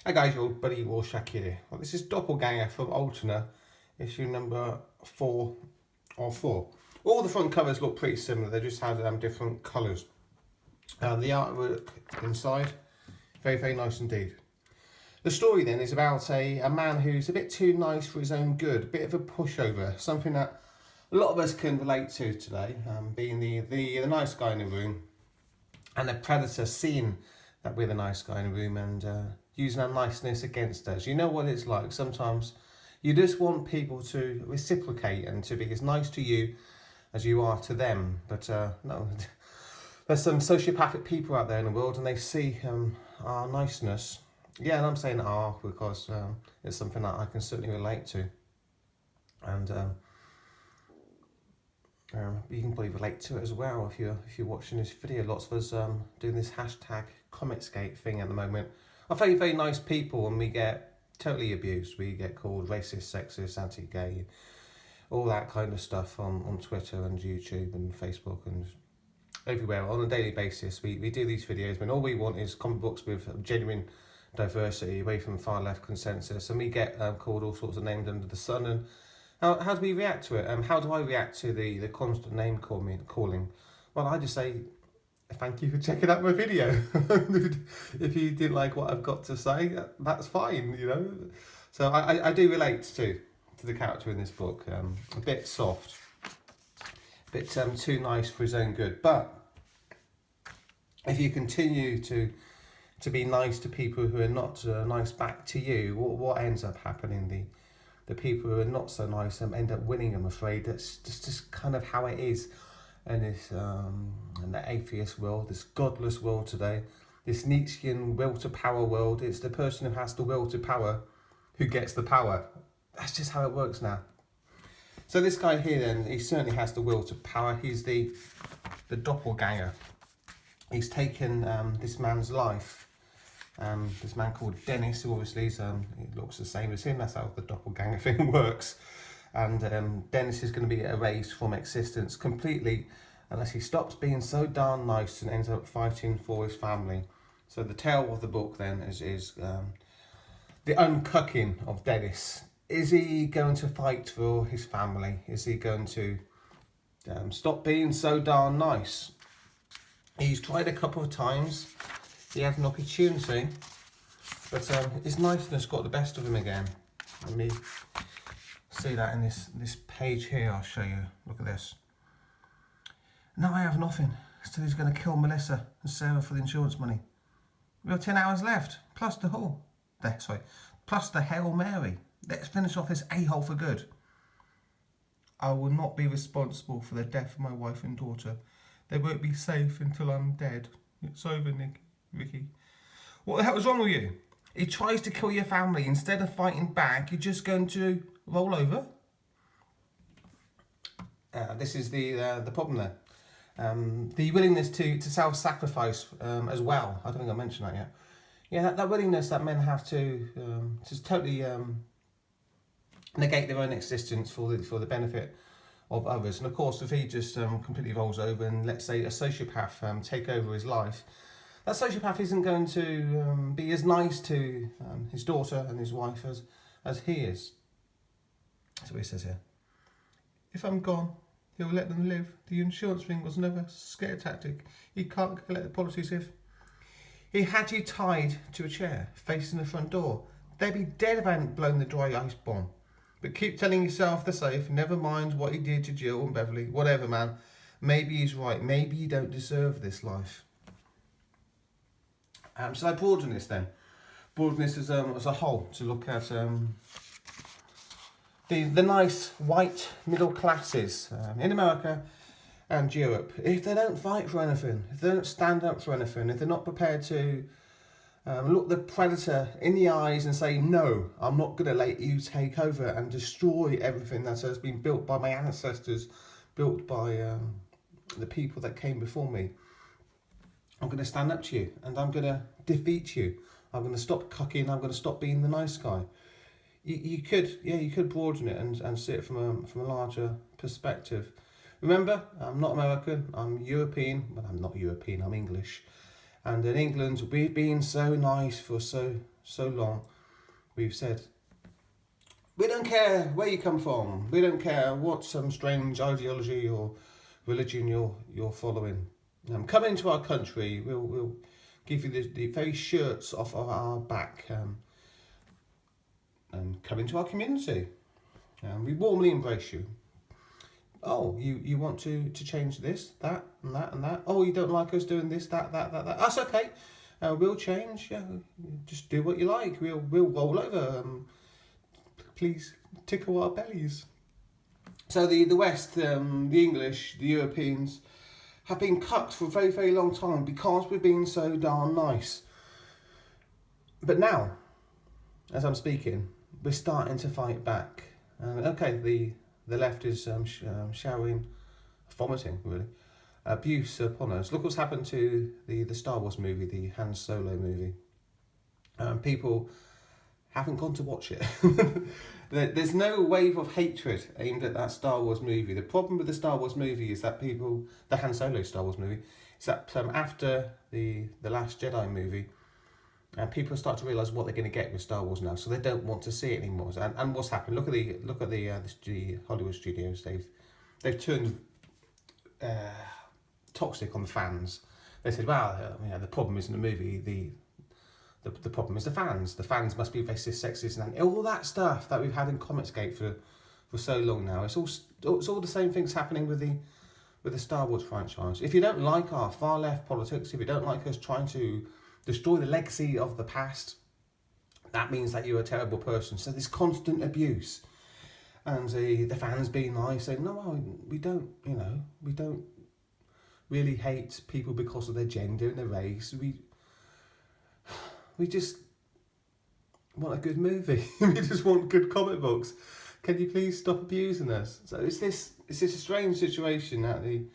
Hi guys, your buddy Rorschach here. Well, this is Doppelgänger from Alterna, issue number 4 or 4. All the front covers look pretty similar, they just have different colours. The artwork inside, very, very nice indeed. The story then is about a man who's a bit too nice for his own good, a bit of a pushover, something that a lot of us can relate to today, being the nice guy in the room and the predator seeing that we're the nice guy in the room and using our niceness against us. You know what it's like. Sometimes you just want people to reciprocate and to be as nice to you as you are to them. But no, there's some sociopathic people out there in the world and they see our niceness. Yeah, and I'm saying "our" because it's something that I can certainly relate to. And you can probably relate to it as well if you're watching this video. Lots of us doing this hashtag Comicsgate thing at the moment are very, very nice people, and we get totally abused. We get called racist, sexist, anti-gay, all that kind of stuff on Twitter and YouTube and Facebook and everywhere on a daily basis. We do these videos when all we want is comic books with genuine diversity away from far left consensus, and we get called all sorts of names under the sun. And how do we react to it? How do I react to the constant name calling? Well, I just say thank you for checking out my video. If you didn't like what I've got to say, that's fine, you know. So I do relate to the character in this book. A bit soft, a bit too nice for his own good. But if you continue to be nice to people who are not nice back to you, what ends up happening? The people who are not so nice end up winning, I'm afraid. That's just kind of how it is in this in the atheist world, this godless world today, this Nietzschean will to power world. It's the person who has the will to power who gets the power. That's just how it works now. So this guy here then, he certainly has the will to power. He's the doppelganger. He's taken this man's life. This man called Dennis, who obviously is, he looks the same as him. That's how the doppelganger thing works. And Dennis is going to be erased from existence completely unless he stops being so darn nice and ends up fighting for his family. So the tale of the book then is the uncucking of Dennis. Is he going to fight for his family? Is he going to stop being so darn nice? He's tried a couple of times. He had an opportunity, but his niceness got the best of him again. Let me see that in this page here. I'll show you. Look at this. Now I have nothing. Still, he's going to kill Melissa and Sarah for the insurance money. We have 10 hours left, plus plus the Hail Mary. Let's finish off this a-hole for good. I will not be responsible for the death of my wife and daughter. They won't be safe until I'm dead. It's over, Ricky. What the hell is wrong with you? He tries to kill your family. Instead of fighting back, you're just going to roll over. This is the problem there. The willingness to self-sacrifice as well. I don't think I mentioned that yet. Yeah, that willingness that men have to just totally negate their own existence for the benefit of others. And of course, if he just completely rolls over and let's say a sociopath take over his life, that sociopath isn't going to be as nice to his daughter and his wife as he is. That's what he says here. If I'm gone, he'll let them live. The insurance thing was never a scare tactic. He can't collect the policies if he had you tied to a chair facing the front door. They'd be dead if I hadn't blown the dry ice bomb. But keep telling yourself they're safe. Never mind what he did to Jill and Beverly. Whatever, man. Maybe he's right. Maybe you don't deserve this life. So I broaden this then. Broaden this as a whole to look at the nice white middle classes in America and Europe. If they don't fight for anything, if they don't stand up for anything, if they're not prepared to look the predator in the eyes and say, no, I'm not going to let you take over and destroy everything that has been built by my ancestors, built by the people that came before me. I'm going to stand up to you and I'm going to defeat you. I'm going to stop cucking. I'm going to stop being the nice guy. You could broaden it and see it from a larger perspective. Remember, I'm not American. I'm European. Well, I'm not European. I'm English. And in England, we've been so nice for so long. We've said, we don't care where you come from. We don't care what some strange ideology or religion you're following. Come into our country. We'll give you the very shirts off of our back. And come into our community. We warmly embrace you. Oh, you want to change this, that, and that, and that. Oh, you don't like us doing this, that. That's okay. We'll change. Yeah, just do what you like. We'll roll over. Please tickle our bellies. So the West, the English, the Europeans have been cucked for a very, very long time because we've been so darn nice. But now, as I'm speaking, we're starting to fight back. Okay, the left is showering, vomiting really, abuse upon us. Look what's happened to the Star Wars movie, the Han Solo movie. People haven't gone to watch it. There's no wave of hatred aimed at that Star Wars movie. The problem with the Star Wars movie is that the Han Solo Star Wars movie, is that after the Last Jedi movie, people start to realise what they're going to get with Star Wars now, so they don't want to see it anymore. And what's happened? Look at the Hollywood studios. They've turned toxic on the fans. They said, well, the problem isn't the movie. The problem is the fans. The fans must be racist, sexist, and all that stuff that we've had in Comicsgate for so long now. It's all the same things happening with the Star Wars franchise. If you don't like our far left politics, if you don't like us trying to destroy the legacy of the past, that means that you're a terrible person. So this constant abuse, and the fans being nice, saying, no, we don't really hate people because of their gender and their race. We just want a good movie. We just want good comic books. Can you please stop abusing us? So it's this a strange situation that the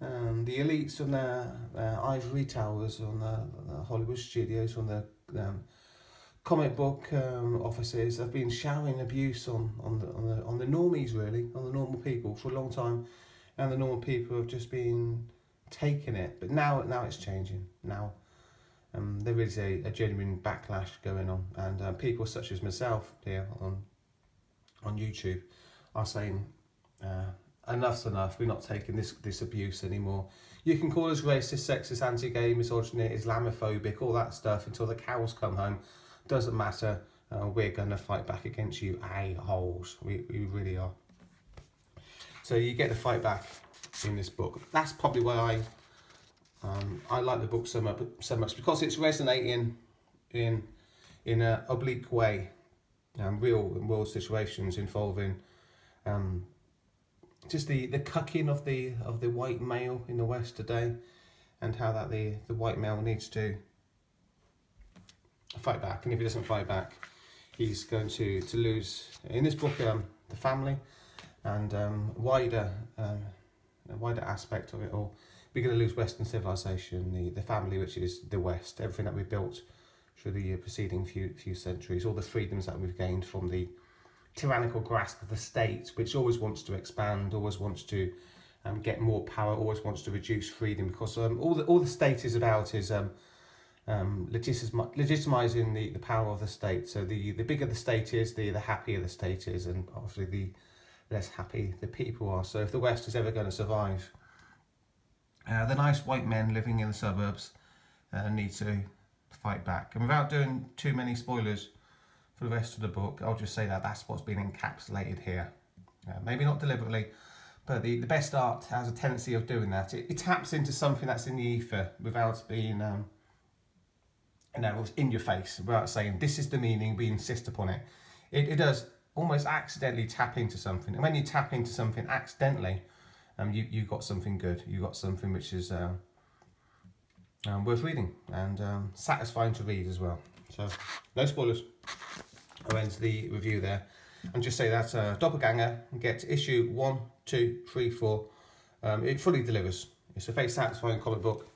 elites from the ivory towers, on the Hollywood studios, from the comic book offices have been showering abuse on the normies, really, on the normal people for a long time, and the normal people have just been taking it. But now it's changing. Now there is a genuine backlash going on, and people such as myself here on YouTube are saying, enough's enough. We're not taking this abuse anymore. You can call us racist, sexist, anti-gay, misogynist, Islamophobic, all that stuff until the cows come home. Doesn't matter. We're going to fight back against you a-holes. We really are. So you get to fight back in this book. That's probably why I like the book so much, because it's resonating in an oblique way. Real world situations involving just the cucking of the white male in the West today, and how that the white male needs to fight back, and if he doesn't fight back, he's going to lose, in this book, the family, and wider aspect of it all. We're going to lose Western civilization, the family, which is the West, everything that we've built through the preceding few centuries, all the freedoms that we've gained from the tyrannical grasp of the state, which always wants to expand, always wants to get more power, always wants to reduce freedom, because all the state is about is legitimising the power of the state. So the bigger the state is, the happier the state is, and obviously the less happy the people are. So if the West is ever going to survive, the nice white men living in the suburbs need to fight back. And without doing too many spoilers for the rest of the book, I'll just say that that's what's been encapsulated here. Maybe not deliberately, but the best art has a tendency of doing that. It taps into something that's in the ether without being in your face, without saying this is the meaning, we insist upon it. It does almost accidentally tap into something, and when you tap into something accidentally, you got something good. You got something which is worth reading and satisfying to read as well. So no spoilers. I'll end the review there and just say that Doppelgänger gets issue 1, 2, 3, 4. It fully delivers. It's a very satisfying comic book.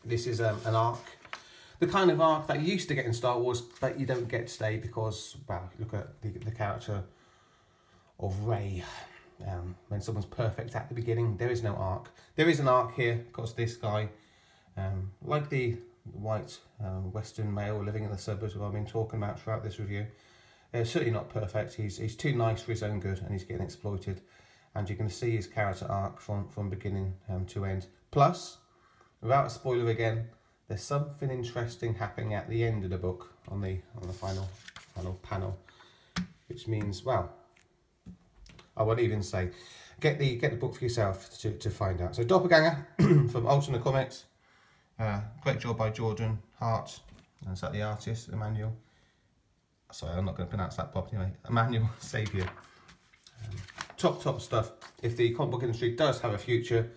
This is an arc, the kind of arc that you used to get in Star Wars, but you don't get today because, well, look at the character of Rey. When someone's perfect at the beginning, there is no arc. There is an arc here because this guy Like the white Western male living in the suburbs, what I've been talking about throughout this review. Certainly not perfect. He's too nice for his own good, and he's getting exploited. And you're going to see his character arc from beginning to end. Plus, without a spoiler again, there's something interesting happening at the end of the book on the final panel, which means, well, I won't even say. Get the book for yourself to find out. So Doppelgänger from Alterna Comics. Great job by Jordan Hart. And is that the artist, Emmanuel? Sorry, I'm not going to pronounce that properly. Anyway. Emmanuel Saviour. Top stuff. If the comic book industry does have a future,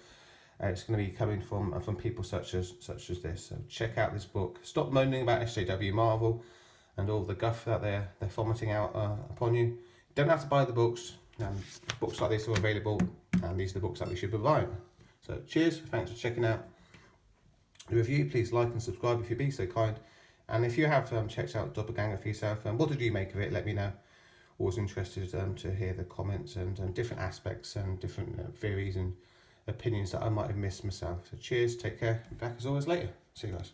it's going to be coming from people such as this. So check out this book. Stop moaning about SJW Marvel and all the guff that they're vomiting out upon you. You don't have to buy the books. Books like this are available, and these are the books that we should be buying. So cheers. Thanks for checking out the review. Please like and subscribe if you'd be so kind. And if you have checked out Doppelgänger for yourself, what did you make of it? Let me know. Always interested to hear the comments and different aspects and different theories and opinions that I might have missed myself. So cheers, take care. Be back as always later. See you guys.